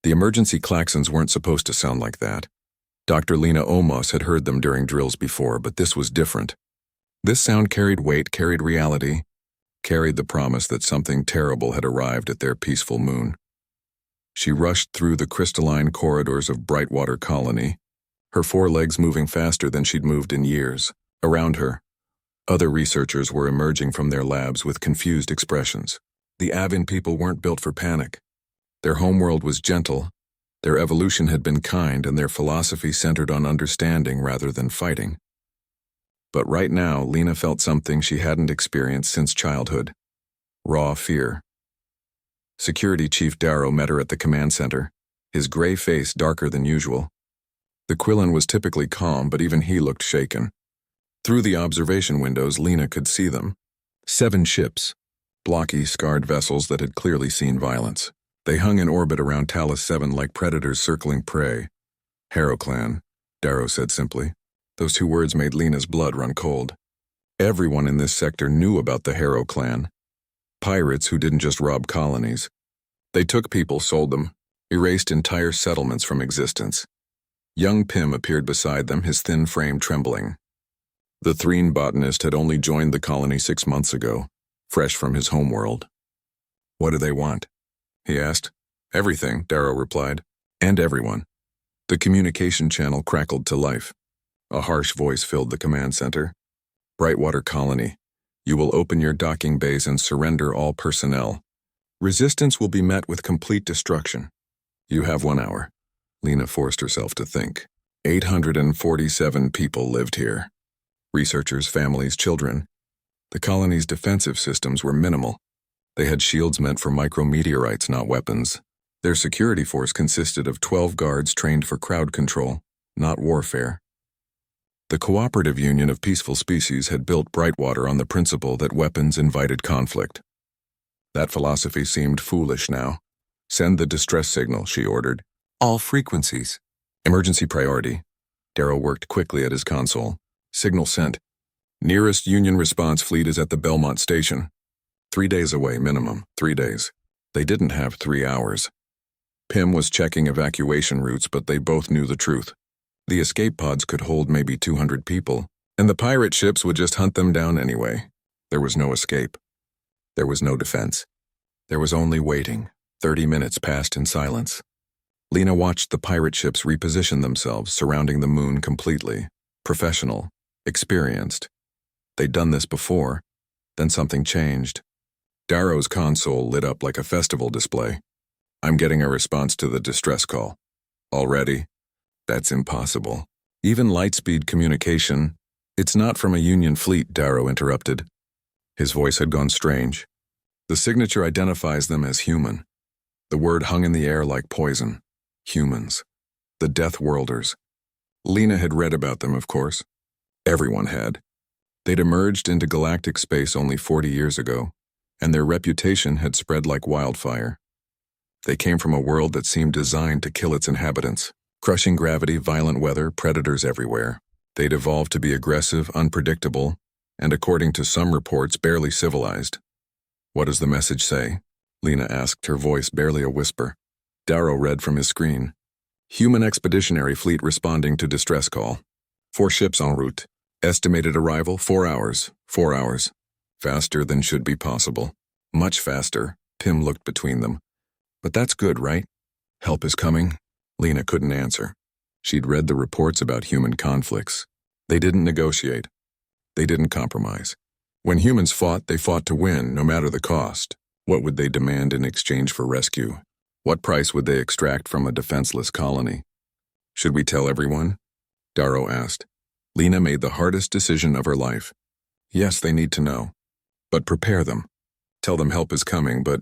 The emergency klaxons weren't supposed to sound like that. Dr. Lena Omos had heard them during drills before, but this was different. This sound carried weight, carried reality, carried the promise that something terrible had arrived at their peaceful moon. She rushed through the crystalline corridors of Brightwater Colony, her forelegs moving faster than she'd moved in years. Around her, other researchers were emerging from their labs with confused expressions. The Avin people weren't built for panic. Their homeworld was gentle, their evolution had been kind, and their philosophy centered on understanding rather than fighting. But right now, Lena felt something she hadn't experienced since childhood. Raw fear. Security Chief Darrow met her at the command center, his gray face darker than usual. The Quillen was typically calm, but even he looked shaken. Through the observation windows, Lena could see them. 7 ships, blocky, scarred vessels that had clearly seen violence. They hung in orbit around Talus 7 like predators circling prey. Harrow Clan, Darrow said simply. Those 2 words made Lena's blood run cold. Everyone in this sector knew about the Harrow Clan. Pirates who didn't just rob colonies. They took people, sold them, erased entire settlements from existence. Young Pym appeared beside them, his thin frame trembling. The Threen botanist had only joined the colony 6 months ago, fresh from his homeworld. What do they want? He asked. Everything, Darrow replied. And everyone. The communication channel crackled to life. A harsh voice filled the command center. Brightwater Colony, you will open your docking bays and surrender all personnel. Resistance will be met with complete destruction. You have 1 hour. Lena forced herself to think. 847 people lived here. Researchers, families, children. The colony's defensive systems were minimal. They had shields meant for micrometeorites, not weapons. Their security force consisted of 12 guards trained for crowd control, not warfare. The Cooperative Union of Peaceful Species had built Brightwater on the principle that weapons invited conflict. That philosophy seemed foolish now. Send the distress signal, she ordered. All frequencies. Emergency priority. Darrow worked quickly at his console. Signal sent. Nearest Union response fleet is at the Belmont station. 3 days away, minimum. 3 days. They didn't have 3 hours. Pym was checking evacuation routes, but they both knew the truth. The escape pods could hold maybe 200 people, and the pirate ships would just hunt them down anyway. There was no escape. There was no defense. There was only waiting. 30 minutes passed in silence. Lena watched the pirate ships reposition themselves, surrounding the moon completely. Professional. Experienced. They'd done this before. Then something changed. Darrow's console lit up like a festival display. I'm getting a response to the distress call. Already? That's impossible. Even lightspeed communication. It's not from a Union fleet, Darrow interrupted. His voice had gone strange. The signature identifies them as human. The word hung in the air like poison. Humans. The Deathworlders. Lena had read about them, of course. Everyone had. They'd emerged into galactic space only 40 years ago, and their reputation had spread like wildfire. They came from a world that seemed designed to kill its inhabitants. Crushing gravity, violent weather, predators everywhere. They'd evolved to be aggressive, unpredictable, and according to some reports, barely civilized. What does the message say? Lena asked, her voice barely a whisper. Darrow read from his screen. Human expeditionary fleet responding to distress call. 4 ships en route. Estimated arrival, 4 hours. 4 hours. Faster than should be possible. Much faster. Pym looked between them. But that's good, right? Help is coming? Lena couldn't answer. She'd read the reports about human conflicts. They didn't negotiate. They didn't compromise. When humans fought, they fought to win, no matter the cost. What would they demand in exchange for rescue? What price would they extract from a defenseless colony? Should we tell everyone? Darrow asked. Lena made the hardest decision of her life. Yes, they need to know. But prepare them. Tell them help is coming, but...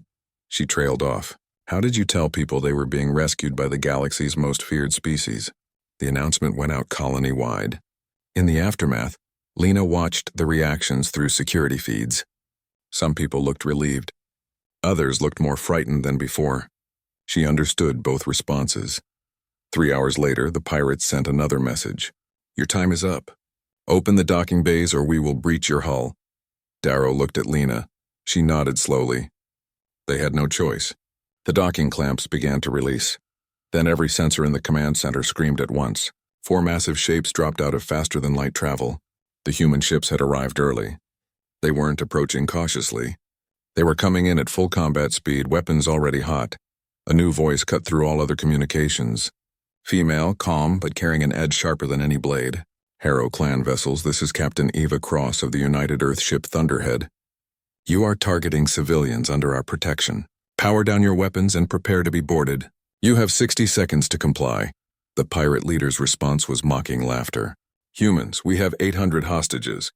She trailed off. How did you tell people they were being rescued by the galaxy's most feared species? The announcement went out colony-wide. In the aftermath, Lena watched the reactions through security feeds. Some people looked relieved. Others looked more frightened than before. She understood both responses. 3 hours later, the pirates sent another message. Your time is up. Open the docking bays or we will breach your hull. Darrow looked at Lena. She nodded slowly. They had no choice. The docking clamps began to release. Then every sensor in the command center screamed at once. 4 massive shapes dropped out of faster-than-light travel. The human ships had arrived early. They weren't approaching cautiously. They were coming in at full combat speed, weapons already hot. A new voice cut through all other communications. Female, calm, but carrying an edge sharper than any blade. Harrow clan vessels, this is Captain Eva Cross of the United Earthship Thunderhead. You are targeting civilians under our protection. Power down your weapons and prepare to be boarded. You have 60 seconds to comply. The pirate leader's response was mocking laughter. Humans, we have 800 hostages.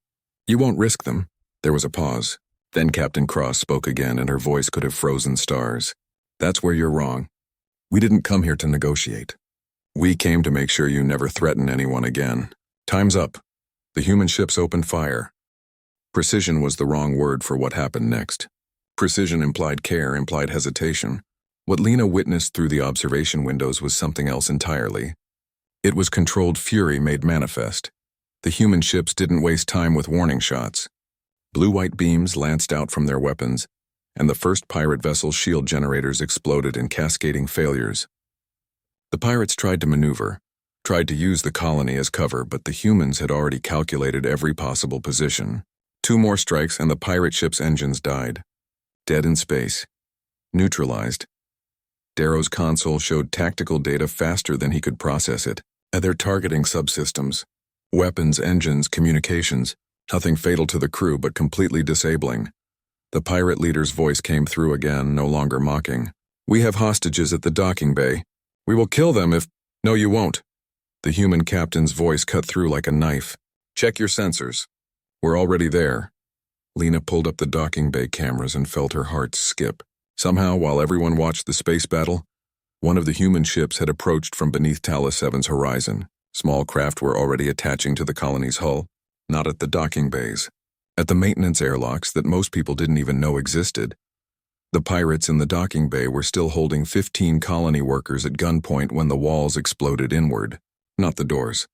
You won't risk them. There was a pause. Then Captain Cross spoke again, and her voice could have frozen stars. That's where you're wrong. We didn't come here to negotiate. We came to make sure you never threaten anyone again. Time's up. The human ships opened fire. Precision was the wrong word for what happened next. Precision implied care, implied hesitation. What Lena witnessed through the observation windows was something else entirely. It was controlled fury made manifest. The human ships didn't waste time with warning shots. Blue-white beams lanced out from their weapons, and the first pirate vessel's shield generators exploded in cascading failures. The pirates tried to maneuver, tried to use the colony as cover, but the humans had already calculated every possible position. 2 more strikes and the pirate ship's engines died. Dead in space. Neutralized. Darrow's console showed tactical data faster than he could process it. Their targeting subsystems. Weapons, engines, communications. Nothing fatal to the crew, but completely disabling. The pirate leader's voice came through again, no longer mocking. We have hostages at the docking bay. We will kill them if— No, you won't. The human captain's voice cut through like a knife. Check your sensors. We're already there. Lena pulled up the docking bay cameras and felt her heart skip. Somehow, while everyone watched the space battle, one of the human ships had approached from beneath Talos 7's horizon. Small craft were already attaching to the colony's hull, not at the docking bays. At the maintenance airlocks that most people didn't even know existed. The pirates in the docking bay were still holding 15 colony workers at gunpoint when the walls exploded inward, not the doors.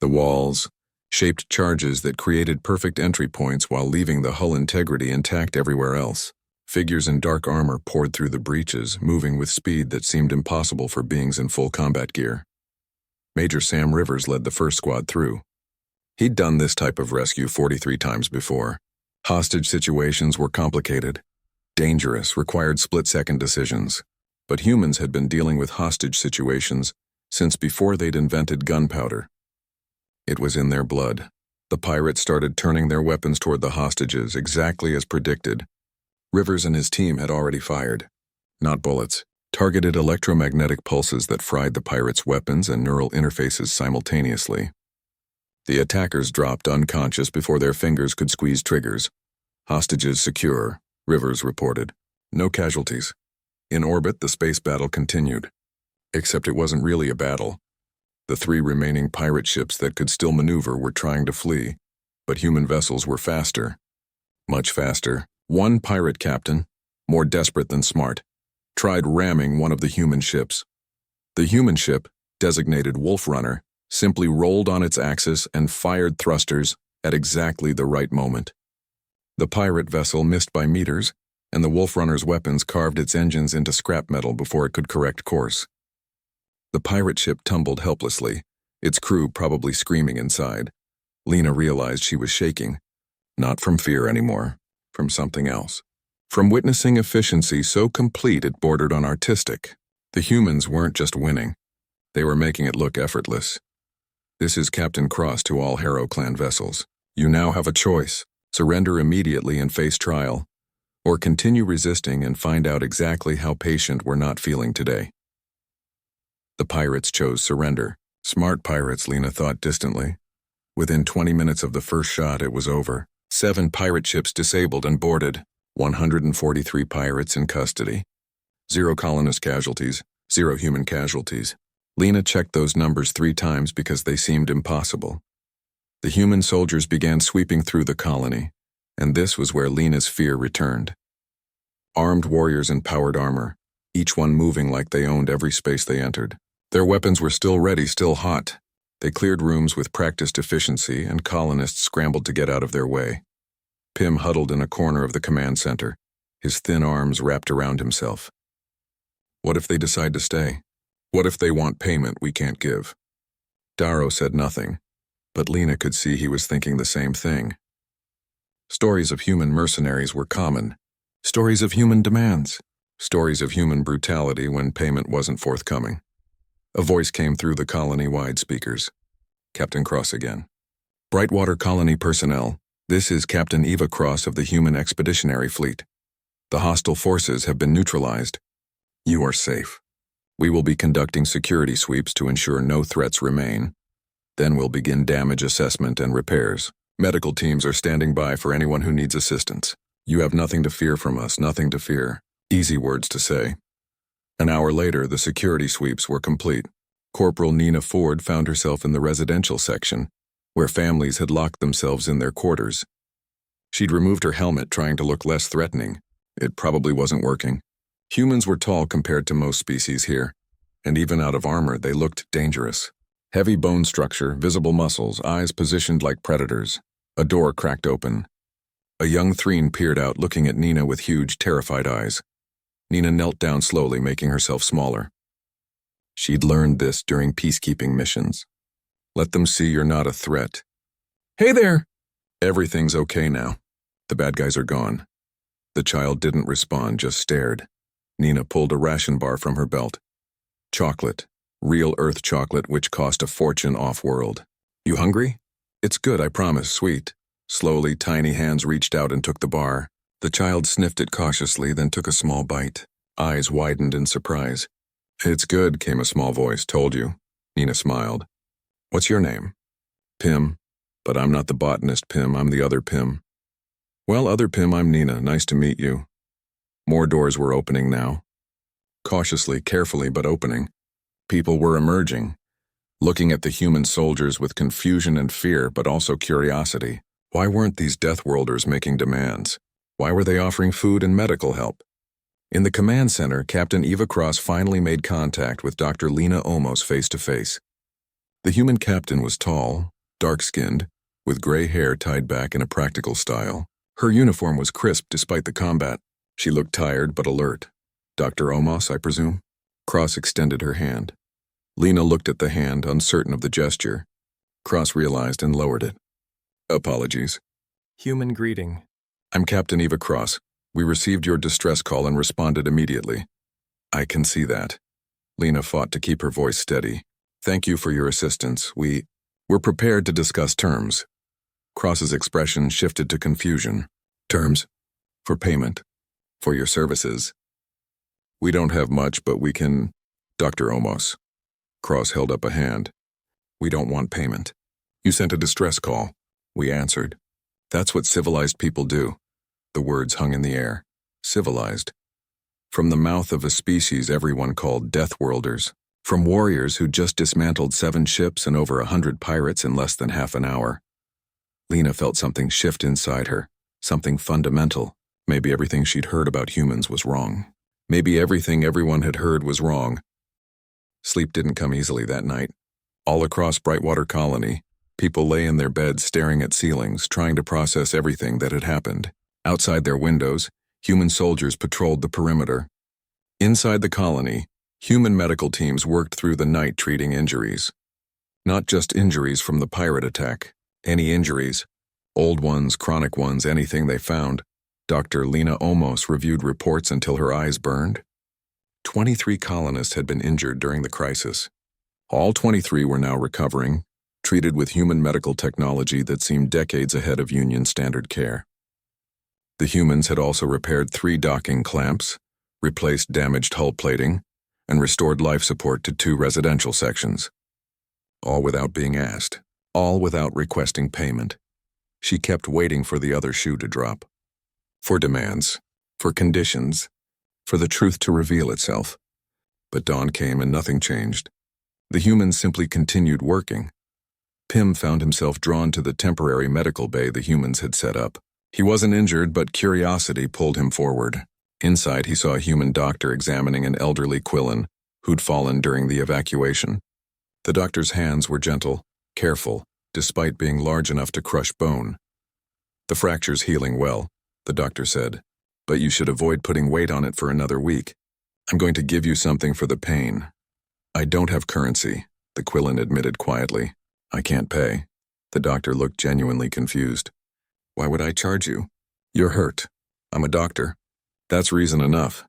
The walls, shaped charges that created perfect entry points while leaving the hull integrity intact everywhere else. Figures in dark armor poured through the breaches, moving with speed that seemed impossible for beings in full combat gear. Major Sam Rivers led the first squad through. He'd done this type of rescue 43 times before. Hostage situations were complicated, dangerous, required split-second decisions. But humans had been dealing with hostage situations since before they'd invented gunpowder. It was in their blood. The pirates started turning their weapons toward the hostages, exactly as predicted. Rivers and his team had already fired. Not bullets. Targeted electromagnetic pulses that fried the pirates' weapons and neural interfaces simultaneously. The attackers dropped unconscious before their fingers could squeeze triggers. Hostages secure, Rivers reported. No casualties. In orbit, the space battle continued. Except it wasn't really a battle. The 3 remaining pirate ships that could still maneuver were trying to flee, but human vessels were faster. Much faster. One pirate captain, more desperate than smart, tried ramming one of the human ships. The human ship, designated Wolf Runner, simply rolled on its axis and fired thrusters at exactly the right moment. The pirate vessel missed by meters, and the Wolf Runner's weapons carved its engines into scrap metal before it could correct course. The pirate ship tumbled helplessly, its crew probably screaming inside. Lena realized she was shaking, not from fear anymore. From something else. From witnessing efficiency so complete it bordered on artistic. The humans weren't just winning. They were making it look effortless. This is Captain Cross to all Harrow clan vessels. You now have a choice. Surrender immediately and face trial, or continue resisting and find out exactly how patient we're not feeling today. The pirates chose surrender. Smart pirates, Lena thought distantly. Within 20 minutes of the first shot, it was over. 7 pirate ships disabled and boarded, 143 pirates in custody. 0 colonist casualties, 0 human casualties. Lena checked those numbers 3 times because they seemed impossible. The human soldiers began sweeping through the colony, and this was where Lena's fear returned. Armed warriors in powered armor, each one moving like they owned every space they entered. Their weapons were still ready, still hot. They cleared rooms with practiced efficiency, and colonists scrambled to get out of their way. Pym huddled in a corner of the command center, his thin arms wrapped around himself. What if they decide to stay? What if they want payment we can't give? Darrow said nothing, but Lena could see he was thinking the same thing. Stories of human mercenaries were common. Stories of human demands. Stories of human brutality when payment wasn't forthcoming. A voice came through the colony-wide speakers. Captain Cross again. Brightwater Colony personnel, this is Captain Eva Cross of the Human Expeditionary Fleet. The hostile forces have been neutralized. You are safe. We will be conducting security sweeps to ensure no threats remain. Then we'll begin damage assessment and repairs. Medical teams are standing by for anyone who needs assistance. You have nothing to fear from us, nothing to fear. Easy words to say. An hour later, the security sweeps were complete. Corporal Nina Ford found herself in the residential section, where families had locked themselves in their quarters. She'd removed her helmet, trying to look less threatening. It probably wasn't working. Humans were tall compared to most species here, and even out of armor, they looked dangerous. Heavy bone structure, visible muscles, eyes positioned like predators. A door cracked open. A young Threen peered out, looking at Nina with huge, terrified eyes. Nina knelt down slowly, making herself smaller. She'd learned this during peacekeeping missions. Let them see you're not a threat. Hey there! Everything's okay now. The bad guys are gone. The child didn't respond, just stared. Nina pulled a ration bar from her belt. Chocolate. Real Earth chocolate, which cost a fortune off-world. You hungry? It's good, I promise, sweet. Slowly, tiny hands reached out and took the bar. The child sniffed it cautiously, then took a small bite. Eyes widened in surprise. It's good, came a small voice. Told you. Nina smiled. What's your name? Pym. But I'm not the botanist Pym, I'm the other Pym. Well, other Pym, I'm Nina. Nice to meet you. More doors were opening now. Cautiously, carefully, but opening. People were emerging, looking at the human soldiers with confusion and fear, but also curiosity. Why weren't these Deathworlders making demands? Why were they offering food and medical help? In the command center, Captain Eva Cross finally made contact with Dr. Lena Olmos face to face. The human captain was tall, dark-skinned, with gray hair tied back in a practical style. Her uniform was crisp despite the combat. She looked tired but alert. Dr. Olmos, I presume? Cross extended her hand. Lena looked at the hand, uncertain of the gesture. Cross realized and lowered it. Apologies. Human greeting. I'm Captain Eva Cross. We received your distress call and responded immediately. I can see that. Lena fought to keep her voice steady. Thank you for your assistance. We're prepared to discuss terms. Cross's expression shifted to confusion. Terms? For payment. For your services. We don't have much, but we can... Dr. Olmos. Cross held up a hand. We don't want payment. You sent a distress call. We answered. That's what civilized people do. The words hung in the air. Civilized. From the mouth of a species everyone called Deathworlders. From warriors who just dismantled 7 ships and over 100 pirates in less than half an hour. Lena felt something shift inside her. Something fundamental. Maybe everything she'd heard about humans was wrong. Maybe everything everyone had heard was wrong. Sleep didn't come easily that night. All across Brightwater Colony, people lay in their beds staring at ceilings, trying to process everything that had happened. Outside their windows, human soldiers patrolled the perimeter. Inside the colony, human medical teams worked through the night treating injuries. Not just injuries from the pirate attack. Any injuries. Old ones, chronic ones, anything they found. Dr. Lena Olmos reviewed reports until her eyes burned. 23 colonists had been injured during the crisis. All 23 were now recovering, treated with human medical technology that seemed decades ahead of Union standard care. The humans had also repaired 3 docking clamps, replaced damaged hull plating, and restored life support to 2 residential sections. All without being asked, all without requesting payment. She kept waiting for the other shoe to drop. For demands, for conditions, for the truth to reveal itself. But dawn came and nothing changed. The humans simply continued working. Pym found himself drawn to the temporary medical bay the humans had set up. He wasn't injured, but curiosity pulled him forward. Inside, he saw a human doctor examining an elderly Quillen who'd fallen during the evacuation. The doctor's hands were gentle, careful, despite being large enough to crush bone. The fracture's healing well, the doctor said, but you should avoid putting weight on it for another week. I'm going to give you something for the pain. I don't have currency, the Quillen admitted quietly. I can't pay. The doctor looked genuinely confused. Why would I charge you? You're hurt. I'm a doctor. That's reason enough.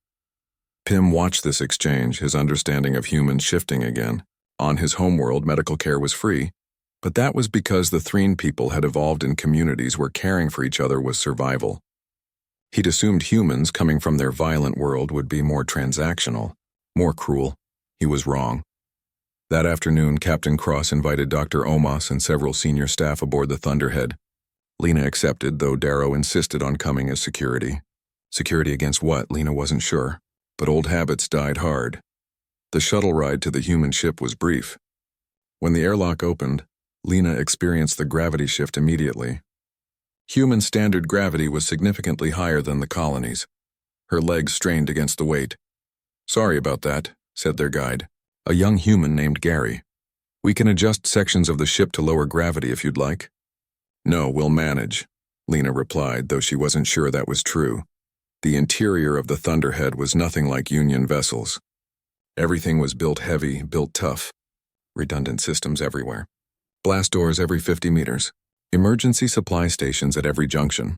Pym watched this exchange, his understanding of humans shifting again. On his homeworld, medical care was free, but that was because the Threen people had evolved in communities where caring for each other was survival. He'd assumed humans coming from their violent world would be more transactional, more cruel. He was wrong. That afternoon, Captain Cross invited Dr. Omos and several senior staff aboard the Thunderhead. Lena accepted, though Darrow insisted on coming as security. Security against what, Lena wasn't sure, but old habits died hard. The shuttle ride to the human ship was brief. When the airlock opened, Lena experienced the gravity shift immediately. Human standard gravity was significantly higher than the colony's. Her legs strained against the weight. Sorry about that, said their guide, a young human named Gary. We can adjust sections of the ship to lower gravity if you'd like. No, we'll manage, Lena replied, though she wasn't sure that was true. The interior of the Thunderhead was nothing like Union vessels. Everything was built heavy, built tough. Redundant systems everywhere. Blast doors every 50 meters. Emergency supply stations at every junction.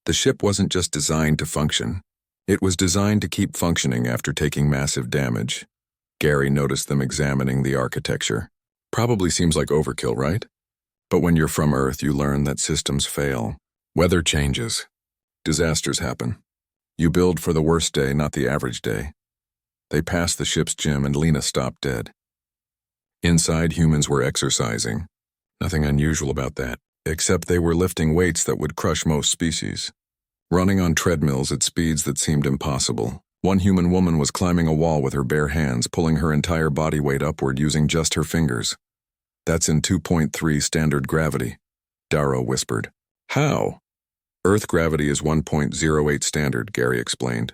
The ship wasn't just designed to function. It was designed to keep functioning after taking massive damage. Gary noticed them examining the architecture. Probably seems like overkill, right? But when you're from Earth, you learn that systems fail. Weather changes. Disasters happen. You build for the worst day, not the average day. They passed the ship's gym and Lena stopped dead. Inside, humans were exercising. Nothing unusual about that, except they were lifting weights that would crush most species. Running on treadmills at speeds that seemed impossible. One human woman was climbing a wall with her bare hands, pulling her entire body weight upward using just her fingers. That's in 2.3 standard gravity, Darrow whispered. How? Earth gravity is 1.08 standard, Gary explained.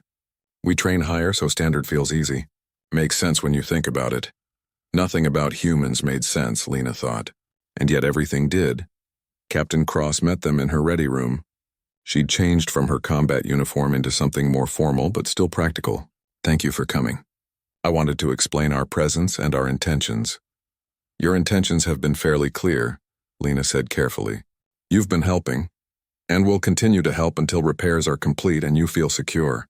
We train higher so standard feels easy. Makes sense when you think about it. Nothing about humans made sense, Lena thought. And yet everything did. Captain Cross met them in her ready room. She'd changed from her combat uniform into something more formal but still practical. Thank you for coming. I wanted to explain our presence and our intentions. Your intentions have been fairly clear, Lena said carefully. You've been helping, and will continue to help until repairs are complete and you feel secure.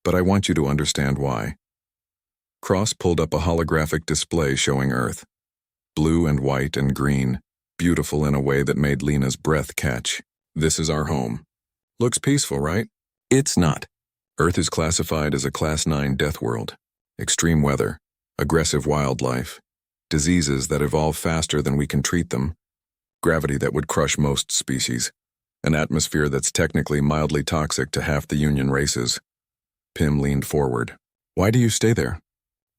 But I want you to understand why. Cross pulled up a holographic display showing Earth. Blue and white and green, beautiful in a way that made Lena's breath catch. This is our home. Looks peaceful, right? It's not. Earth is classified as a Class 9 death world. Extreme weather, aggressive wildlife, diseases that evolve faster than we can treat them, gravity that would crush most species, an atmosphere that's technically mildly toxic to half the Union races. Pym leaned forward. Why do you stay there?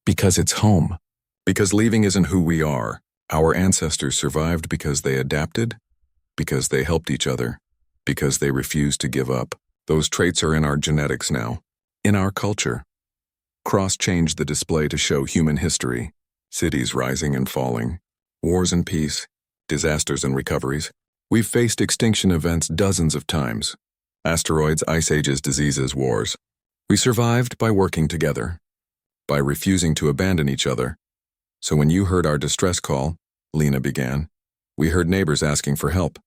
Because it's home. Because leaving isn't who we are. Our ancestors survived because they adapted, because they helped each other, because they refused to give up. Those traits are in our genetics now, in our culture. Cross changed the display to show human history, cities rising and falling, wars and peace, disasters and recoveries. We've faced extinction events dozens of times. Asteroids, ice ages, diseases, wars. We survived by working together, by refusing to abandon each other. So when you heard our distress call, Lena began, we heard neighbors asking for help.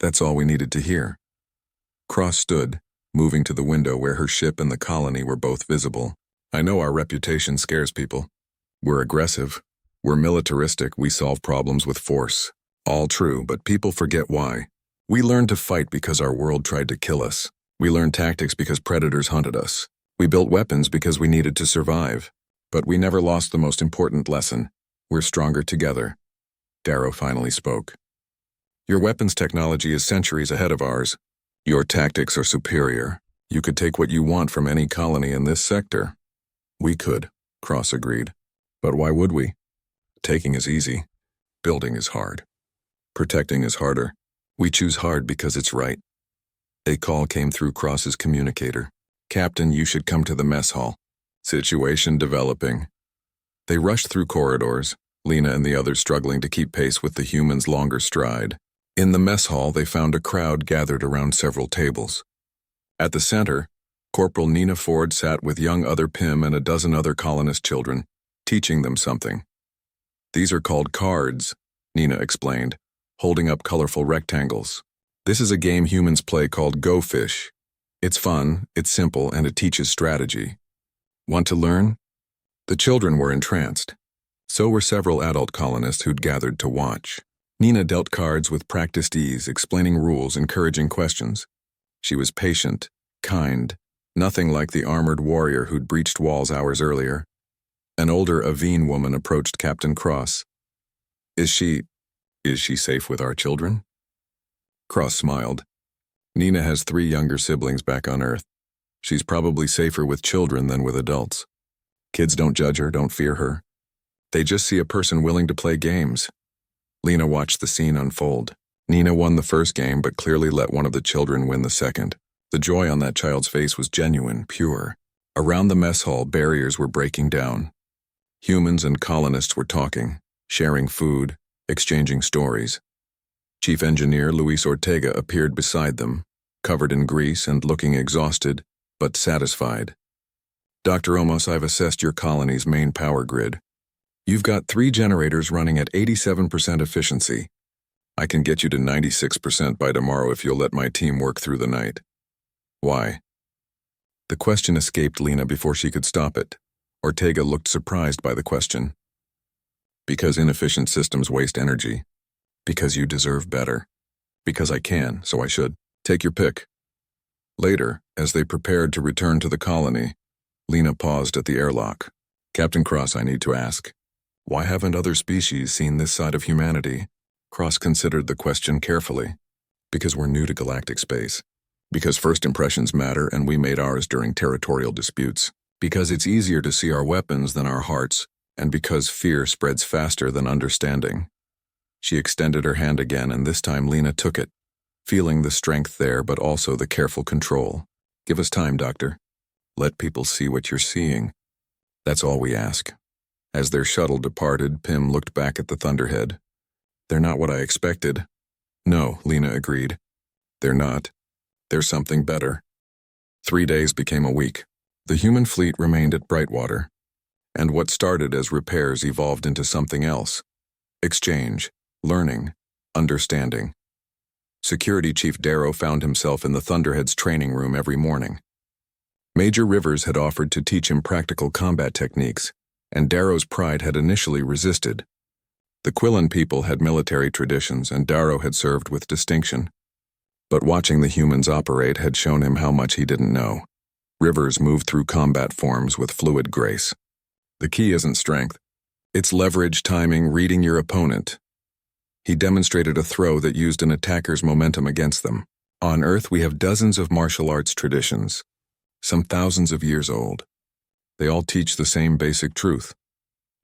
That's all we needed to hear. Cross stood, moving to the window where her ship and the colony were both visible. I know our reputation scares people. We're aggressive. We're militaristic. We solve problems with force. All true, but people forget why. We learned to fight because our world tried to kill us. We learned tactics because predators hunted us. We built weapons because we needed to survive. But we never lost the most important lesson. We're stronger together. Darrow finally spoke. Your weapons technology is centuries ahead of ours. Your tactics are superior. You could take what you want from any colony in this sector. We could, Cross agreed. But why would we? Taking is easy. Building is hard. Protecting is harder. We choose hard because it's right. A call came through Cross's communicator. Captain, you should come to the mess hall. Situation developing. They rushed through corridors, Lena and the others struggling to keep pace with the humans' longer stride. In the mess hall, they found a crowd gathered around several tables. At the center, Corporal Nina Ford sat with young Other Pym and a dozen other colonist children, teaching them something. These are called cards, Nina explained, holding up colorful rectangles. This is a game humans play called Go Fish. It's fun, it's simple, and it teaches strategy. Want to learn? The children were entranced. So were several adult colonists who'd gathered to watch. Nina dealt cards with practiced ease, explaining rules, encouraging questions. She was patient, kind, nothing like the armored warrior who'd breached walls hours earlier. An older Aveen woman approached Captain Cross. Is she safe with our children? Cross smiled. Nina has 3 younger siblings back on Earth. She's probably safer with children than with adults. Kids don't judge her, don't fear her. They just see a person willing to play games. Lena watched the scene unfold. Nina won the first game, but clearly let one of the children win the second. The joy on that child's face was genuine, pure. Around the mess hall, barriers were breaking down. Humans and colonists were talking, sharing food, exchanging stories. Chief Engineer Luis Ortega appeared beside them, covered in grease and looking exhausted, but satisfied. Dr. Omos, I've assessed your colony's main power grid. You've got 3 generators running at 87% efficiency. I can get you to 96% by tomorrow if you'll let my team work through the night. Why? The question escaped Lena before she could stop it. Ortega looked surprised by the question. Because inefficient systems waste energy. Because you deserve better. Because I can, so I should. Take your pick. Later, as they prepared to return to the colony, Lena paused at the airlock. Captain Cross, I need to ask. Why haven't other species seen this side of humanity? Cross considered the question carefully. Because we're new to galactic space. Because first impressions matter and we made ours during territorial disputes. Because it's easier to see our weapons than our hearts, and because fear spreads faster than understanding. She extended her hand again, and this time Lena took it, feeling the strength there but also the careful control. Give us time, Doctor. Let people see what you're seeing. That's all we ask. As their shuttle departed, Pym looked back at the Thunderhead. They're not what I expected. No, Lena agreed. They're not. There's something better. 3 days became a week. The human fleet remained at Brightwater, and what started as repairs evolved into something else. Exchange, learning, understanding. Security Chief Darrow found himself in the Thunderhead's training room every morning. Major Rivers had offered to teach him practical combat techniques, and Darrow's pride had initially resisted. The Quillen people had military traditions, and Darrow had served with distinction. But watching the humans operate had shown him how much he didn't know. Rivers moved through combat forms with fluid grace. The key isn't strength. It's leverage, timing, reading your opponent. He demonstrated a throw that used an attacker's momentum against them. On Earth, we have dozens of martial arts traditions, some thousands of years old. They all teach the same basic truth.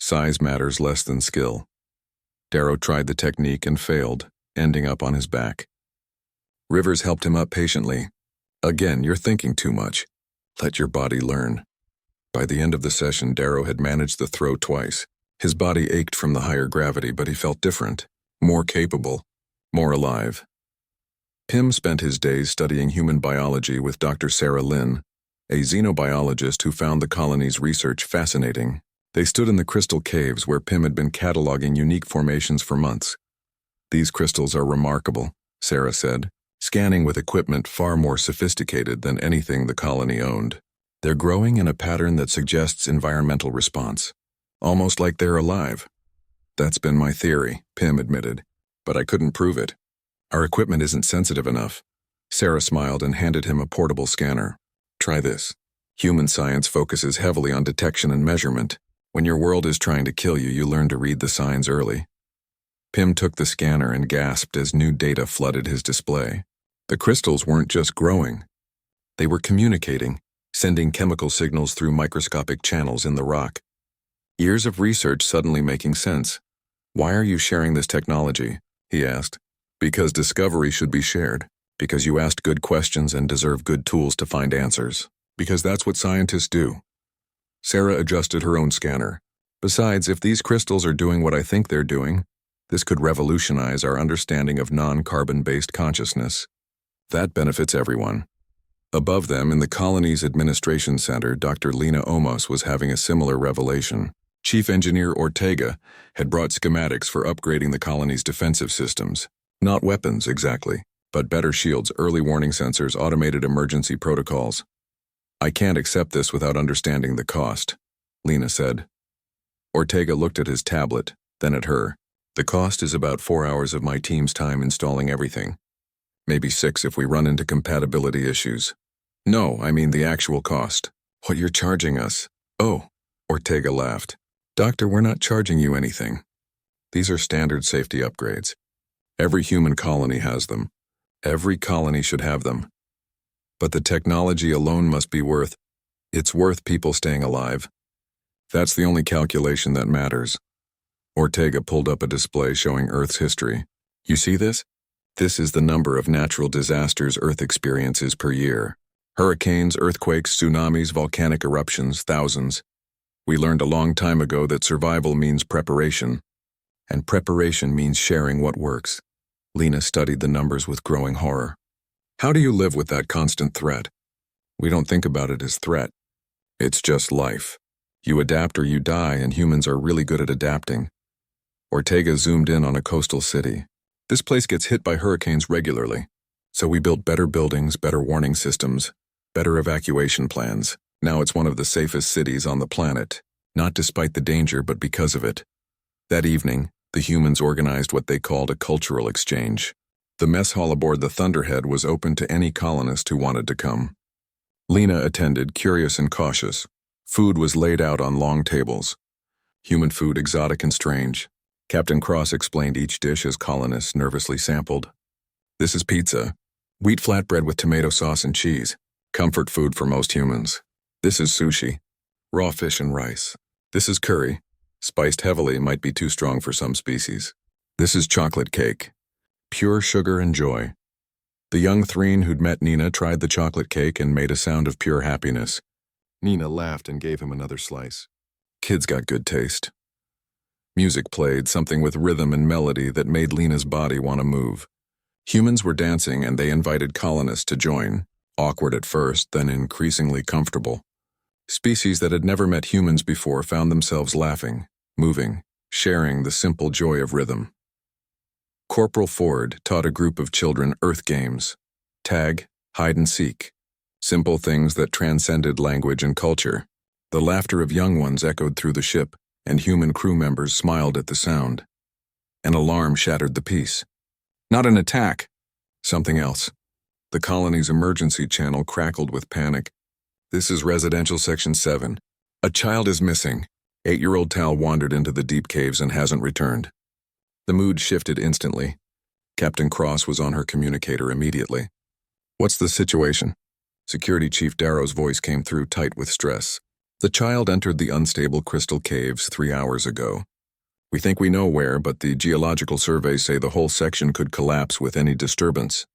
Size matters less than skill. Darrow tried the technique and failed, ending up on his back. Rivers helped him up patiently. Again, you're thinking too much. Let your body learn. By the end of the session, Darrow had managed the throw twice. His body ached from the higher gravity, but he felt different, more capable, more alive. Pym spent his days studying human biology with Dr. Sarah Lynn, a xenobiologist who found the colony's research fascinating. They stood in the crystal caves where Pym had been cataloging unique formations for months. These crystals are remarkable, Sarah said, scanning with equipment far more sophisticated than anything the colony owned. They're growing in a pattern that suggests environmental response, almost like they're alive. That's been my theory, Pym admitted, but I couldn't prove it. Our equipment isn't sensitive enough. Sarah smiled and handed him a portable scanner. Try this. Human science focuses heavily on detection and measurement. When your world is trying to kill you, you learn to read the signs early. Pym took the scanner and gasped as new data flooded his display. The crystals weren't just growing. They were communicating, sending chemical signals through microscopic channels in the rock. Years of research suddenly making sense. Why are you sharing this technology? He asked. Because discovery should be shared. Because you asked good questions and deserve good tools to find answers. Because that's what scientists do. Sarah adjusted her own scanner. Besides, if these crystals are doing what I think they're doing, this could revolutionize our understanding of non-carbon-based consciousness. That benefits everyone. Above them, in the colony's administration center, Dr. Lena Omos was having a similar revelation. Chief Engineer Ortega had brought schematics for upgrading the colony's defensive systems. Not weapons, exactly, but better shields, early warning sensors, automated emergency protocols. I can't accept this without understanding the cost, Lena said. Ortega looked at his tablet, then at her. The cost is about 4 hours of my team's time installing everything. Maybe 6 if we run into compatibility issues. No, I mean the actual cost. What you're charging us. Oh, Ortega laughed. Doctor, we're not charging you anything. These are standard safety upgrades. Every human colony has them. Every colony should have them. But the technology alone must be it's worth people staying alive. That's the only calculation that matters. Ortega pulled up a display showing Earth's history. You see this? This is the number of natural disasters Earth experiences per year. Hurricanes, earthquakes, tsunamis, volcanic eruptions, thousands. We learned a long time ago that survival means preparation. And preparation means sharing what works. Lena studied the numbers with growing horror. How do you live with that constant threat? We don't think about it as threat. It's just life. You adapt or you die, and humans are really good at adapting. Ortega zoomed in on a coastal city. This place gets hit by hurricanes regularly. So we built better buildings, better warning systems, better evacuation plans. Now it's one of the safest cities on the planet, not despite the danger but because of it. That evening, the humans organized what they called a cultural exchange. The mess hall aboard the Thunderhead was open to any colonist who wanted to come. Lena attended, curious and cautious. Food was laid out on long tables. Human food, exotic and strange. Captain Cross explained each dish as colonists nervously sampled. This is pizza. Wheat flatbread with tomato sauce and cheese. Comfort food for most humans. This is sushi. Raw fish and rice. This is curry. Spiced heavily, might be too strong for some species. This is chocolate cake. Pure sugar and joy. The young threen who'd met Nina tried the chocolate cake and made a sound of pure happiness. Nina laughed and gave him another slice. Kids got good taste. Music played, something with rhythm and melody that made Lena's body want to move. Humans were dancing and they invited colonists to join, awkward at first, then increasingly comfortable. Species that had never met humans before found themselves laughing, moving, sharing the simple joy of rhythm. Corporal Ford taught a group of children Earth games, tag, hide and seek, simple things that transcended language and culture. The laughter of young ones echoed through the ship, and human crew members smiled at the sound. An alarm shattered the peace. Not an attack, something else. The colony's emergency channel crackled with panic. This is Residential Section 7. A child is missing. 8-year-old Tal wandered into the deep caves and hasn't returned. The mood shifted instantly. Captain Cross was on her communicator immediately. What's the situation? Security Chief Darrow's voice came through tight with stress. The child entered the unstable crystal caves 3 hours ago. We think we know where, but the geological surveys say the whole section could collapse with any disturbance.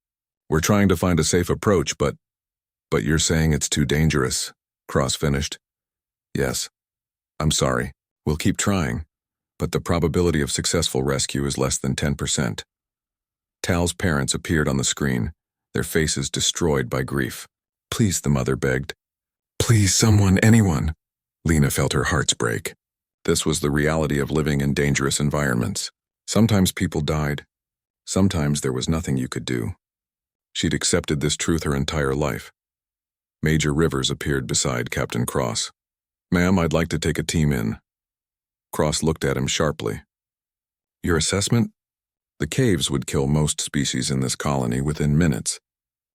We're trying to find a safe approach, but you're saying it's too dangerous, Cross finished. Yes. I'm sorry. We'll keep trying, but the probability of successful rescue is less than 10%. Tal's parents appeared on the screen, their faces destroyed by grief. Please, the mother begged. Please, someone, anyone. Lena felt her heart break. This was the reality of living in dangerous environments. Sometimes people died. Sometimes there was nothing you could do. She'd accepted this truth her entire life. Major Rivers appeared beside Captain Cross. Ma'am, I'd like to take a team in. Cross looked at him sharply. Your assessment? The caves would kill most species in this colony within minutes.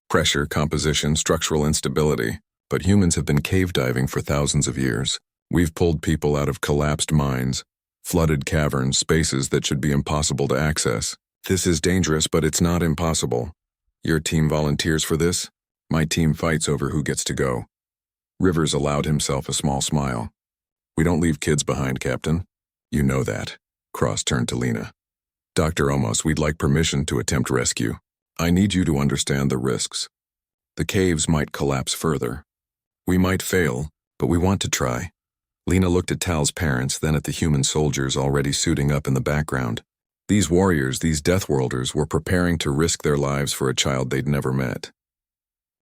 Pressure, composition, structural instability. But humans have been cave diving for thousands of years. We've pulled people out of collapsed mines, flooded caverns, spaces that should be impossible to access. This is dangerous, but it's not impossible. Your team volunteers for this? My team fights over who gets to go. Rivers allowed himself a small smile. We don't leave kids behind, Captain. You know that. Cross turned to Lena. Dr. Omos, we'd like permission to attempt rescue. I need you to understand the risks. The caves might collapse further. We might fail, but we want to try. Lena looked at Tal's parents, then at the human soldiers already suiting up in the background. These warriors, these Deathworlders, were preparing to risk their lives for a child they'd never met.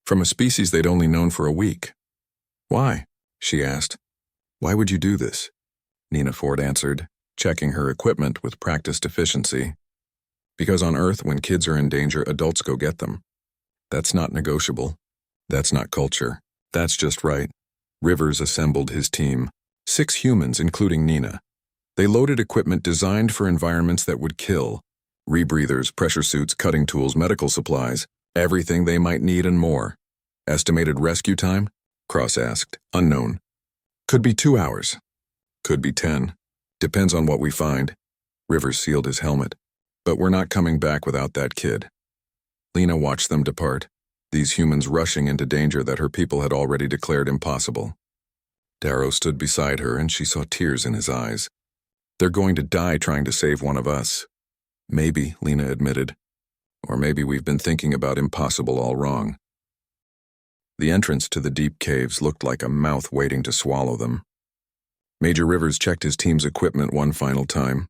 From a species they'd only known for a week. Why? She asked. Why would you do this? Nina Ford answered, checking her equipment with practiced efficiency. Because on Earth, when kids are in danger, adults go get them. That's not negotiable. That's not culture. That's just right. Rivers assembled his team. 6 humans, including Nina. They loaded equipment designed for environments that would kill. Rebreathers, pressure suits, cutting tools, medical supplies, everything they might need and more. Estimated rescue time? Cross asked. Unknown. Could be 2 hours. Could be 10. Depends on what we find. Rivers sealed his helmet. But we're not coming back without that kid. Lena watched them depart, these humans rushing into danger that her people had already declared impossible. Darrow stood beside her and she saw tears in his eyes. They're going to die trying to save one of us. Maybe, Lena admitted. Or maybe we've been thinking about impossible all wrong. The entrance to the deep caves looked like a mouth waiting to swallow them. Major Rivers checked his team's equipment one final time.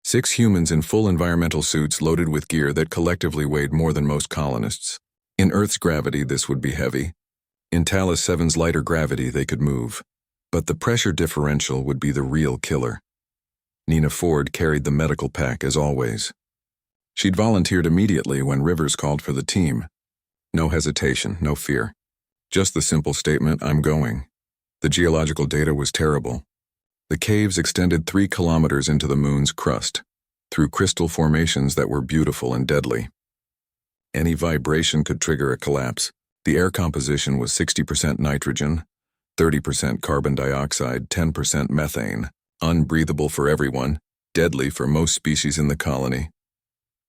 6 humans in full environmental suits loaded with gear that collectively weighed more than most colonists. In Earth's gravity, this would be heavy. In Talos 7's lighter gravity, they could move. But the pressure differential would be the real killer. Nina Ford carried the medical pack as always. She'd volunteered immediately when Rivers called for the team. No hesitation, no fear. Just the simple statement, I'm going. The geological data was terrible. The caves extended 3 kilometers into the moon's crust, through crystal formations that were beautiful and deadly. Any vibration could trigger a collapse. The air composition was 60% nitrogen, 30% carbon dioxide, 10% methane, unbreathable for everyone, deadly for most species in the colony.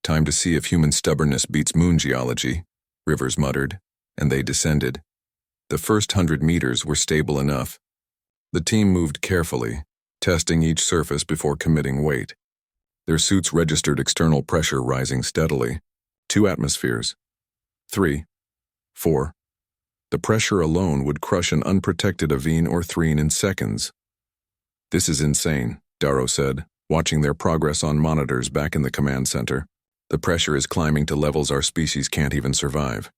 Time to see if human stubbornness beats moon geology, Rivers muttered, and they descended. The first 100 meters were stable enough. The team moved carefully, testing each surface before committing weight. Their suits registered external pressure rising steadily. 2 atmospheres. 3. 4. The pressure alone would crush an unprotected Avene or Threne in seconds. This is insane, Darrow said, watching their progress on monitors back in the command center. The pressure is climbing to levels our species can't even survive.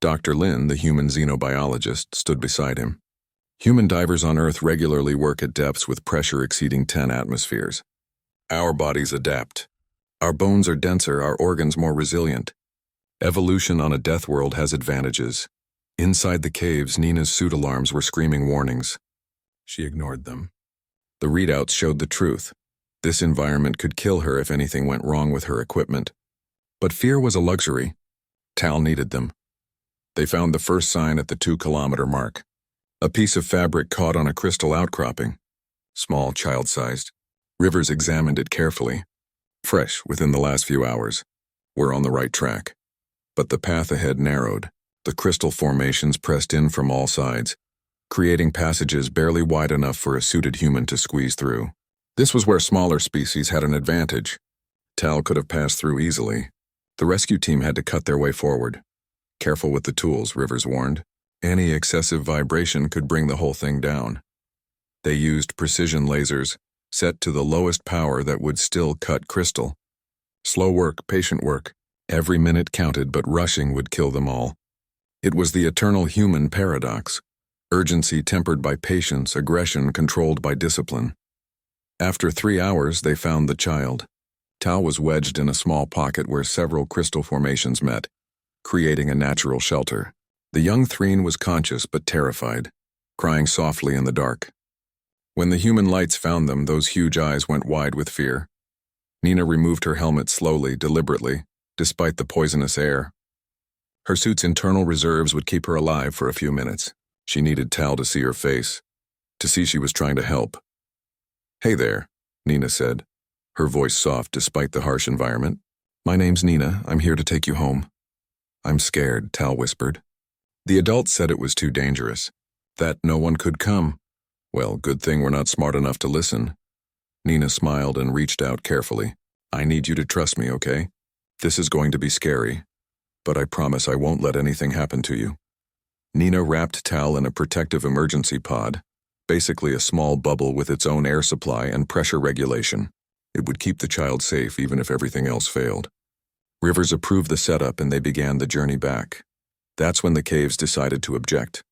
Dr. Lin, the human xenobiologist, stood beside him. Human divers on Earth regularly work at depths with pressure exceeding 10 atmospheres. Our bodies adapt. Our bones are denser, our organs more resilient. Evolution on a death world has advantages. Inside the caves, Nina's suit alarms were screaming warnings. She ignored them. The readouts showed the truth. This environment could kill her if anything went wrong with her equipment. But fear was a luxury. Tal needed them. They found the first sign at the 2-kilometer mark. A piece of fabric caught on a crystal outcropping. Small, child-sized. Rivers examined it carefully. Fresh within the last few hours. We're on the right track. But the path ahead narrowed. The crystal formations pressed in from all sides, creating passages barely wide enough for a suited human to squeeze through. This was where smaller species had an advantage. Tal could have passed through easily. The rescue team had to cut their way forward. Careful with the tools, Rivers warned. Any excessive vibration could bring the whole thing down. They used precision lasers, set to the lowest power that would still cut crystal. Slow work, patient work. Every minute counted, but rushing would kill them all. It was the eternal human paradox. Urgency tempered by patience, aggression controlled by discipline. After 3 hours, they found the child. Tal was wedged in a small pocket where several crystal formations met, creating a natural shelter. The young Threne was conscious but terrified, crying softly in the dark. When the human lights found them, those huge eyes went wide with fear. Nina removed her helmet slowly, deliberately, despite the poisonous air. Her suit's internal reserves would keep her alive for a few minutes. She needed Tal to see her face, to see she was trying to help. "Hey there," Nina said, her voice soft despite the harsh environment. "My name's Nina. I'm here to take you home." "I'm scared," Tal whispered. The adults said it was too dangerous, that no one could come. Well, good thing we're not smart enough to listen. Nina smiled and reached out carefully. "I need you to trust me, okay? This is going to be scary, but I promise I won't let anything happen to you." Nina wrapped Tal in a protective emergency pod, basically a small bubble with its own air supply and pressure regulation. It would keep the child safe even if everything else failed. Rivers approved the setup and they began the journey back. That's when the caves decided to object.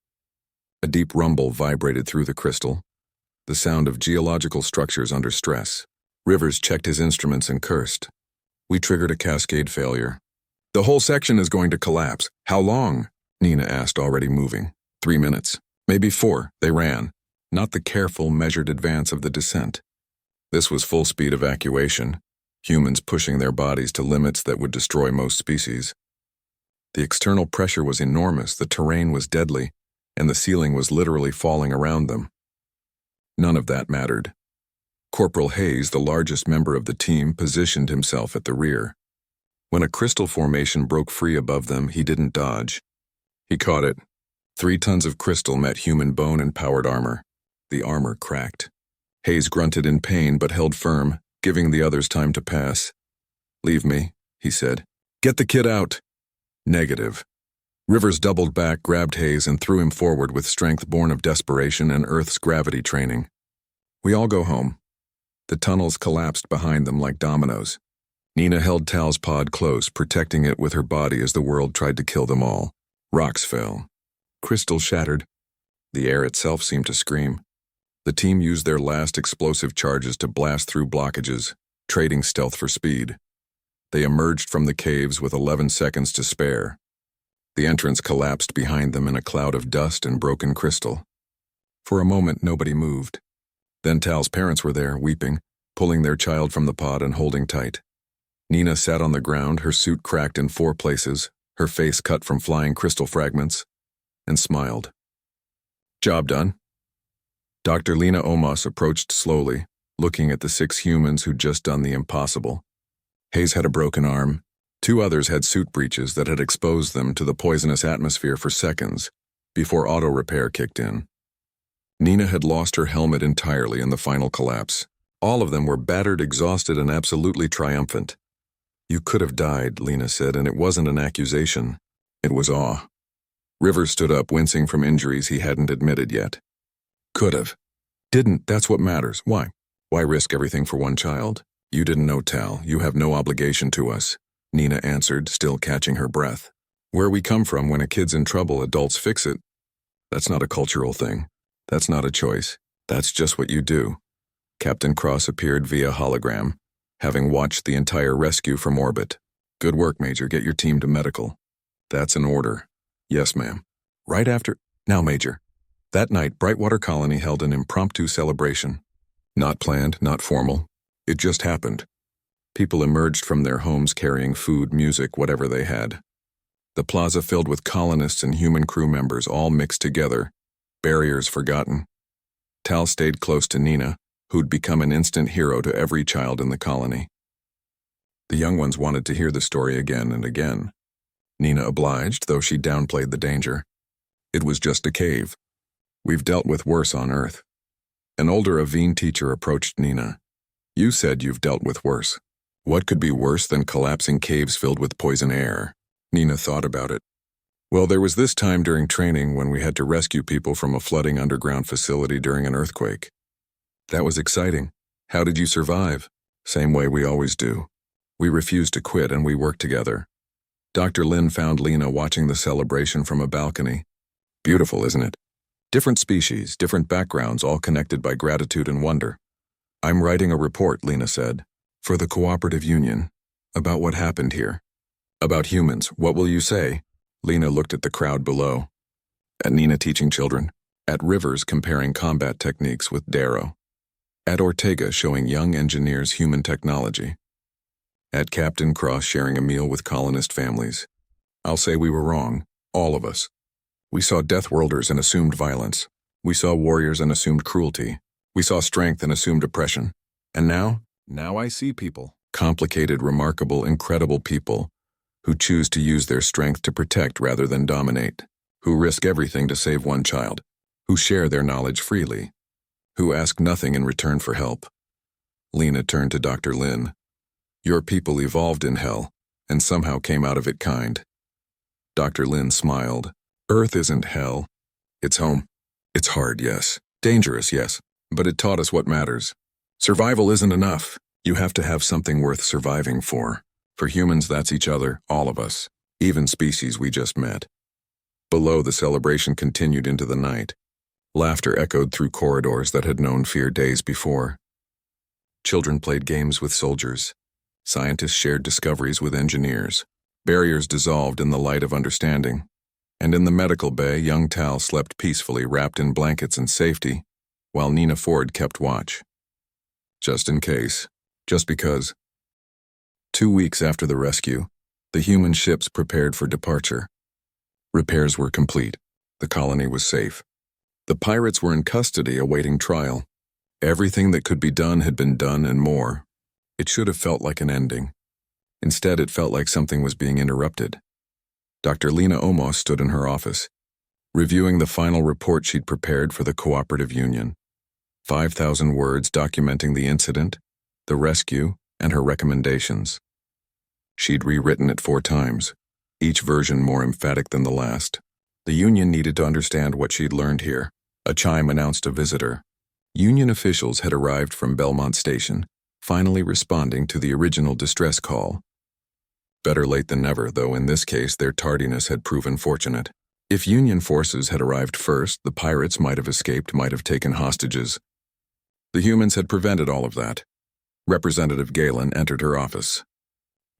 A deep rumble vibrated through the crystal. the sound of geological structures under stress. Rivers checked his instruments and cursed. We triggered a cascade failure. The whole section is going to collapse. How long? Nina asked, already moving. 3 minutes. Maybe 4. They ran. Not the careful, measured advance of the descent. This was full-speed evacuation, humans pushing their bodies to limits that would destroy most species. The external pressure was enormous, the terrain was deadly, and the ceiling was literally falling around them. None of that mattered. Corporal Hayes, the largest member of the team, positioned himself at the rear. When a crystal formation broke free above them, he didn't dodge. He caught it. 3 tons of crystal met human bone and powered armor. The armor cracked. Hayes grunted in pain but held firm, giving the others time to pass. "Leave me," he said. "Get the kid out." Negative. Rivers doubled back, grabbed Hayes, and threw him forward with strength born of desperation and Earth's gravity training. We all go home. The tunnels collapsed behind them like dominoes. Nina held Tal's pod close, protecting it with her body as the world tried to kill them all. Rocks fell. Crystal shattered. The air itself seemed to scream. The team used their last explosive charges to blast through blockages, trading stealth for speed. They emerged from the caves with 11 seconds to spare. The entrance collapsed behind them in a cloud of dust and broken crystal. For a moment, nobody moved. Then Tal's parents were there, weeping, pulling their child from the pod and holding tight. Nina sat on the ground, her suit cracked in 4 places, her face cut from flying crystal fragments, and smiled. "Job done." Dr. Lena Omos approached slowly, looking at the 6 humans who'd just done the impossible. Hayes had a broken arm. 2 others had suit breaches that had exposed them to the poisonous atmosphere for seconds before auto repair kicked in. Nina had lost her helmet entirely in the final collapse. All of them were battered, exhausted, and absolutely triumphant. "You could have died," Lena said, and it wasn't an accusation. It was awe. Rivers stood up, wincing from injuries he hadn't admitted yet. "Could have. Didn't, that's what matters. Why? Why risk everything for one child? You didn't know, Tal. You have no obligation to us," Nina answered, still catching her breath. "Where we come from, when a kid's in trouble, adults fix it. That's not a cultural thing. That's not a choice. That's just what you do." Captain Cross appeared via hologram, having watched the entire rescue from orbit. "Good work, Major. Get your team to medical." "That's an order." "Yes, ma'am." Right after... Now, Major. That night, Brightwater Colony held an impromptu celebration. Not planned, not formal. It just happened. People emerged from their homes carrying food, music, whatever they had. The plaza filled with colonists and human crew members, all mixed together, barriers forgotten. Tal stayed close to Nina, who'd become an instant hero to every child in the colony. The young ones wanted to hear the story again and again. Nina obliged, though she downplayed the danger. It was just a cave. We've dealt with worse on Earth. An older Aveen teacher approached Nina. "You said you've dealt with worse. What could be worse than collapsing caves filled with poison air?" Nina thought about it. "Well, there was this time during training when we had to rescue people from a flooding underground facility during an earthquake. That was exciting. How did you survive?" "Same way we always do. We refused to quit and we worked together." Dr. Lin found Lena watching the celebration from a balcony. "Beautiful, isn't it? Different species, different backgrounds, all connected by gratitude and wonder." "I'm writing a report," Lena said, "for the Cooperative Union, about what happened here. About humans. What will you say?" Lena looked at the crowd below. At Nina teaching children. At Rivers comparing combat techniques with Darrow. At Ortega showing young engineers human technology. At Captain Cross sharing a meal with colonist families. "I'll say we were wrong. All of us. We saw Deathworlders and assumed violence. We saw warriors and assumed cruelty. We saw strength and assumed oppression. And now I see people. Complicated, remarkable, incredible people who choose to use their strength to protect rather than dominate, who risk everything to save one child, who share their knowledge freely, who ask nothing in return for help." Lena turned to Dr. Lin. "Your people evolved in hell, and somehow came out of it kind." Dr. Lin smiled. "Earth isn't hell. It's home. It's hard, yes. Dangerous, yes. But it taught us what matters. Survival isn't enough. You have to have something worth surviving for. For humans, that's each other, all of us, even species we just met." Below, the celebration continued into the night. Laughter echoed through corridors that had known fear days before. Children played games with soldiers. Scientists shared discoveries with engineers. Barriers dissolved in the light of understanding. And in the medical bay, young Tal slept peacefully wrapped in blankets and safety, while Nina Ford kept watch. Just in case. Just because. 2 weeks after the rescue, the human ships prepared for departure. Repairs were complete. The colony was safe. The pirates were in custody awaiting trial. Everything that could be done had been done and more. It should have felt like an ending. Instead, it felt like something was being interrupted. Dr. Lena Omos stood in her office, reviewing the final report she'd prepared for the Cooperative Union. 5,000 words documenting the incident, the rescue, and her recommendations. She'd rewritten it 4 times, each version more emphatic than the last. The Union needed to understand what she'd learned here. A chime announced a visitor. Union officials had arrived from Belmont Station, finally responding to the original distress call. Better late than never, though in this case their tardiness had proven fortunate. If Union forces had arrived first, the pirates might have escaped, might have taken hostages. The humans had prevented all of that. Representative Galen entered her office.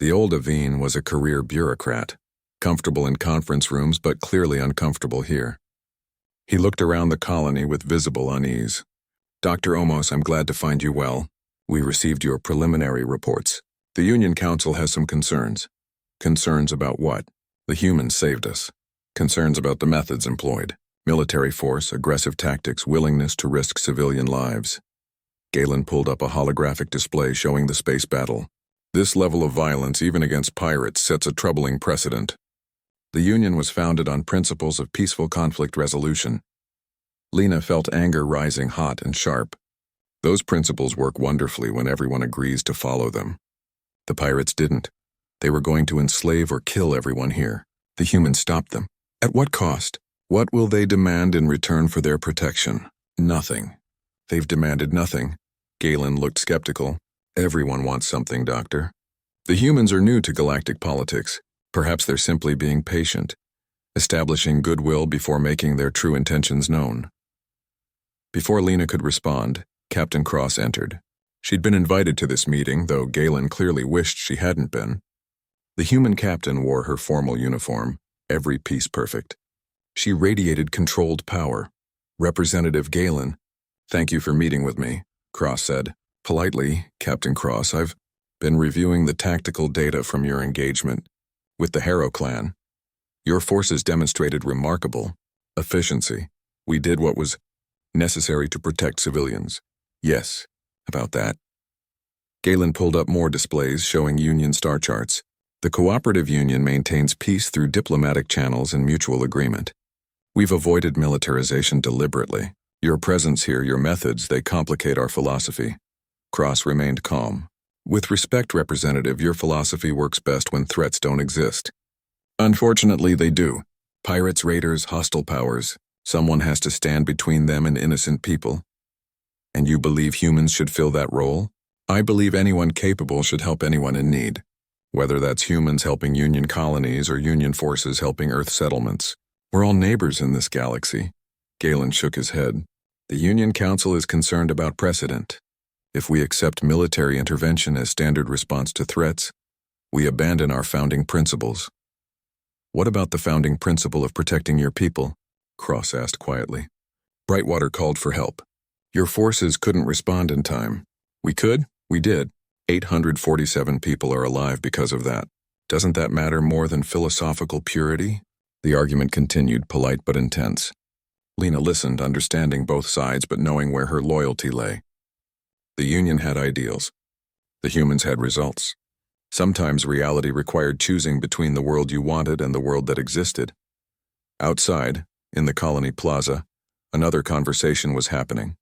The old Aveen was a career bureaucrat, comfortable in conference rooms but clearly uncomfortable here. He looked around the colony with visible unease. Dr. Omos, I'm glad to find you well. We received your preliminary reports. The Union Council has some concerns. Concerns about what? The humans saved us. Concerns about the methods employed. Military force, aggressive tactics, willingness to risk civilian lives. Galen pulled up a holographic display showing the space battle. This level of violence, even against pirates, sets a troubling precedent. The Union was founded on principles of peaceful conflict resolution. Lena felt anger rising hot and sharp. Those principles work wonderfully when everyone agrees to follow them. The pirates didn't. They were going to enslave or kill everyone here. The humans stopped them. At what cost? What will they demand in return for their protection? Nothing. They've demanded nothing. Galen looked skeptical. Everyone wants something, Doctor. The humans are new to galactic politics. Perhaps they're simply being patient, establishing goodwill before making their true intentions known. Before Lena could respond, Captain Cross entered. She'd been invited to this meeting, though Galen clearly wished she hadn't been. The human captain wore her formal uniform, every piece perfect. She radiated controlled power. Representative Galen, thank you for meeting with me, Cross said. Politely, Captain Cross, I've been reviewing the tactical data from your engagement with the Harrow clan. Your forces demonstrated remarkable efficiency. We did what was necessary to protect civilians. Yes, about that. Galen pulled up more displays showing Union star charts. The Cooperative Union maintains peace through diplomatic channels and mutual agreement. We've avoided militarization deliberately. Your presence here, your methods, they complicate our philosophy. Cross remained calm. With respect, Representative, your philosophy works best when threats don't exist. Unfortunately, they do. Pirates, raiders, hostile powers. Someone has to stand between them and innocent people. And you believe humans should fill that role? I believe anyone capable should help anyone in need. Whether that's humans helping Union colonies or Union forces helping Earth settlements. We're all neighbors in this galaxy. Galen shook his head. The Union Council is concerned about precedent. If we accept military intervention as standard response to threats, we abandon our founding principles. What about the founding principle of protecting your people? Cross asked quietly. Brightwater called for help. Your forces couldn't respond in time. We could? We did. 847 people are alive because of that. Doesn't that matter more than philosophical purity? The argument continued, polite but intense. Lena listened, understanding both sides but knowing where her loyalty lay. The Union had ideals. The humans had results. Sometimes reality required choosing between the world you wanted and the world that existed. Outside, in the colony plaza, another conversation was happening.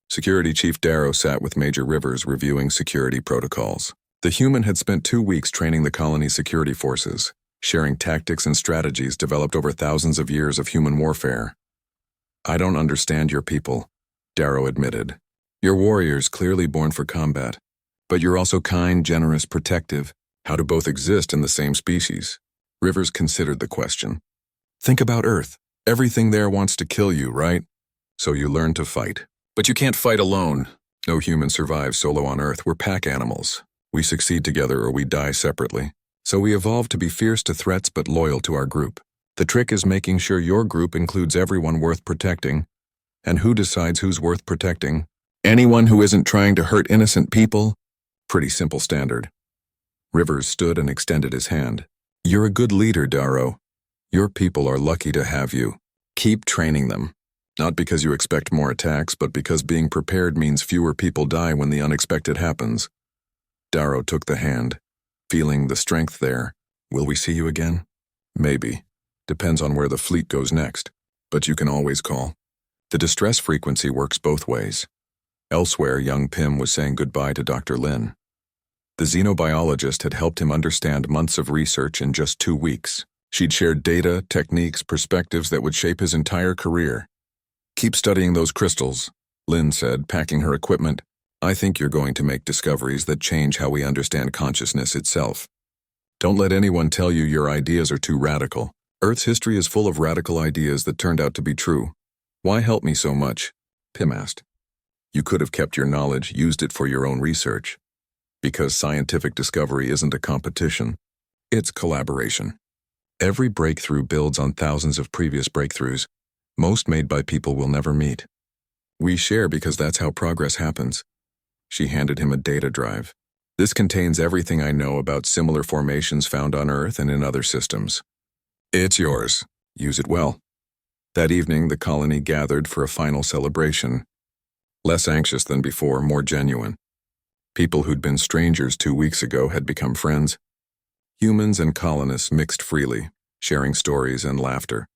Security Chief Darrow sat with Major Rivers reviewing security protocols. The human had spent 2 weeks training the colony's security forces, sharing tactics and strategies developed over thousands of years of human warfare. I don't understand your people, Darrow admitted. You're warriors clearly born for combat, but you're also kind, generous, protective. How do both exist in the same species? Rivers considered the question. Think about Earth. Everything there wants to kill you, right? So you learn to fight. But you can't fight alone. No human survives solo on Earth. We're pack animals. We succeed together or we die separately. So we evolved to be fierce to threats but loyal to our group. The trick is making sure your group includes everyone worth protecting. And who decides who's worth protecting? Anyone who isn't trying to hurt innocent people? Pretty simple standard. Rivers stood and extended his hand. You're a good leader, Darrow. Your people are lucky to have you. Keep training them. Not because you expect more attacks, but because being prepared means fewer people die when the unexpected happens. Darrow took the hand, feeling the strength there. Will we see you again? Maybe. Depends on where the fleet goes next. But you can always call. The distress frequency works both ways. Elsewhere, young Pym was saying goodbye to Dr. Lin. The xenobiologist had helped him understand months of research in just 2 weeks. She'd shared data, techniques, perspectives that would shape his entire career. Keep studying those crystals, Lin said, packing her equipment. I think you're going to make discoveries that change how we understand consciousness itself. Don't let anyone tell you your ideas are too radical. Earth's history is full of radical ideas that turned out to be true. Why help me so much? Pym asked. You could have kept your knowledge, used it for your own research. Because scientific discovery isn't a competition. It's collaboration. Every breakthrough builds on thousands of previous breakthroughs, most made by people we'll never meet. We share because that's how progress happens. She handed him a data drive. This contains everything I know about similar formations found on Earth and in other systems. It's yours. Use it well. That evening, the colony gathered for a final celebration. Less anxious than before, more genuine. People who'd been strangers 2 weeks ago had become friends. Humans and colonists mixed freely, sharing stories and laughter.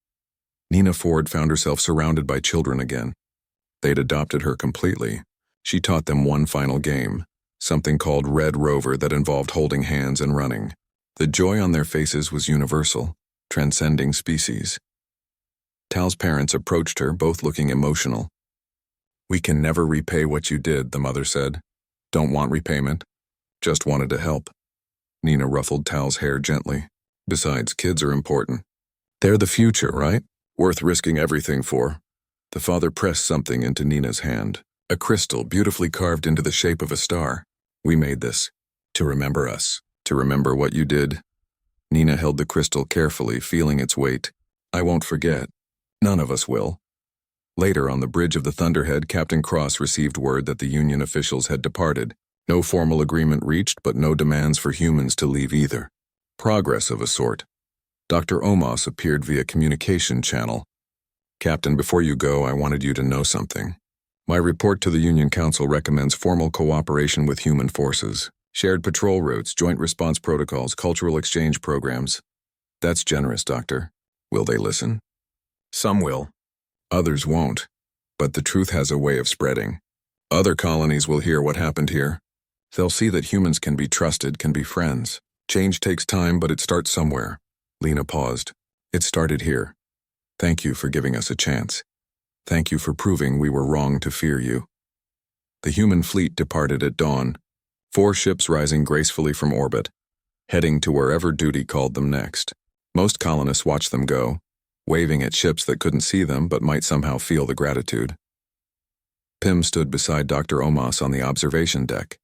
Nina Ford found herself surrounded by children again. They'd adopted her completely. She taught them one final game, something called Red Rover that involved holding hands and running. The joy on their faces was universal, transcending species. Tal's parents approached her, both looking emotional. We can never repay what you did, the mother said. Don't want repayment. Just wanted to help. Nina ruffled Tal's hair gently. Besides, kids are important. They're the future, right? Worth risking everything for. The father pressed something into Nina's hand. A crystal beautifully carved into the shape of a star. We made this. To remember us. To remember what you did. Nina held the crystal carefully, feeling its weight. I won't forget. None of us will. Later, on the bridge of the Thunderhead, Captain Cross received word that the Union officials had departed. No formal agreement reached, but no demands for humans to leave either. Progress of a sort. Dr. Omos appeared via communication channel. Captain, before you go, I wanted you to know something. My report to the Union Council recommends formal cooperation with human forces, shared patrol routes, joint response protocols, cultural exchange programs. That's generous, Doctor. Will they listen? Some will. Others won't. But the truth has a way of spreading. Other colonies will hear what happened here. They'll see that humans can be trusted, can be friends. Change takes time, but it starts somewhere. Lena paused. It started here. Thank you for giving us a chance. Thank you for proving we were wrong to fear you. The human fleet departed at dawn, 4 ships rising gracefully from orbit, heading to wherever duty called them next. Most colonists watched them go, waving at ships that couldn't see them but might somehow feel the gratitude. Pym stood beside Dr. Omos on the observation deck.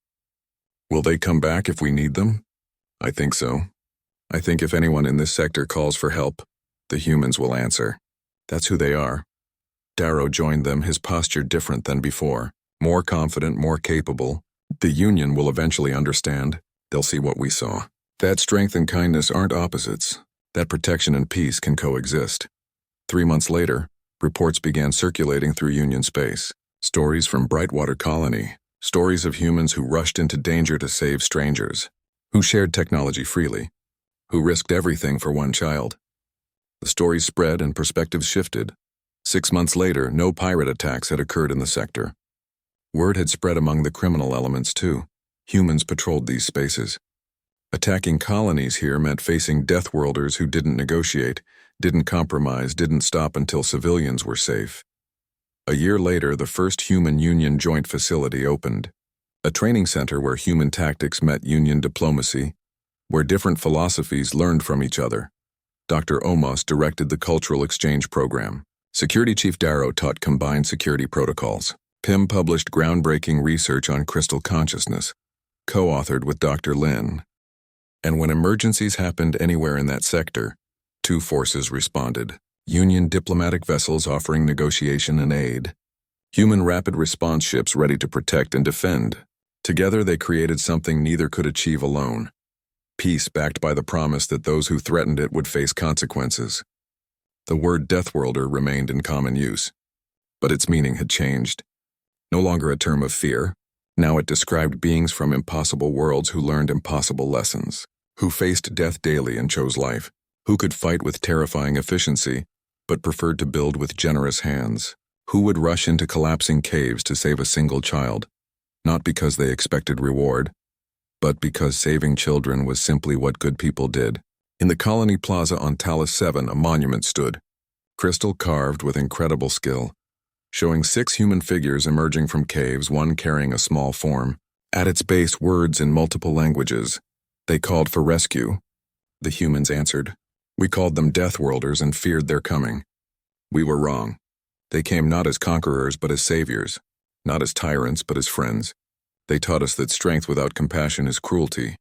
Will they come back if we need them? I think so. I think if anyone in this sector calls for help, the humans will answer. That's who they are. Darrow joined them, his posture different than before. More confident, more capable. The Union will eventually understand. They'll see what we saw. That strength and kindness aren't opposites. That protection and peace can coexist. 3 months later, reports began circulating through Union space. Stories from Brightwater Colony. Stories of humans who rushed into danger to save strangers. Who shared technology freely. Who risked everything for one child. The stories spread and perspectives shifted. 6 months later, no pirate attacks had occurred in the sector. Word had spread among the criminal elements too. Humans patrolled these spaces. Attacking colonies here meant facing Deathworlders who didn't negotiate, didn't compromise, didn't stop until civilians were safe. A year later, the first Human Union Joint Facility opened. A training center where human tactics met Union diplomacy, where different philosophies learned from each other. Dr. Omos directed the cultural exchange program. Security Chief Darrow taught combined security protocols. Pym published groundbreaking research on crystal consciousness, co-authored with Dr. Lin. And when emergencies happened anywhere in that sector, two forces responded. Union diplomatic vessels offering negotiation and aid. Human rapid response ships ready to protect and defend. Together they created something neither could achieve alone. Peace backed by the promise that those who threatened it would face consequences. The word Deathworlder remained in common use, but its meaning had changed. No longer a term of fear, now it described beings from impossible worlds who learned impossible lessons, who faced death daily and chose life, who could fight with terrifying efficiency, but preferred to build with generous hands, who would rush into collapsing caves to save a single child, not because they expected reward, but because saving children was simply what good people did. In the Colony Plaza on Talus 7, a monument stood, crystal carved with incredible skill, showing 6 human figures emerging from caves, one carrying a small form. At its base, words in multiple languages. They called for rescue. The humans answered. We called them Deathworlders and feared their coming. We were wrong. They came not as conquerors but as saviors, not as tyrants but as friends. They taught us that strength without compassion is cruelty,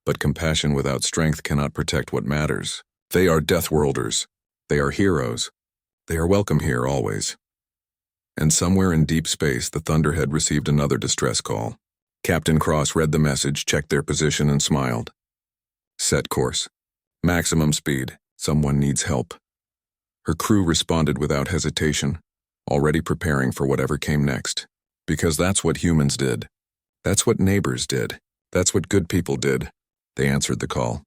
but compassion without strength cannot protect what matters. They are Deathworlders. They are heroes. They are welcome here always. And somewhere in deep space, the Thunderhead received another distress call. Captain Cross read the message, checked their position, and smiled. Set course. Maximum speed. Someone needs help. Her crew responded without hesitation, already preparing for whatever came next. Because that's what humans did. That's what neighbors did. That's what good people did. They answered the call.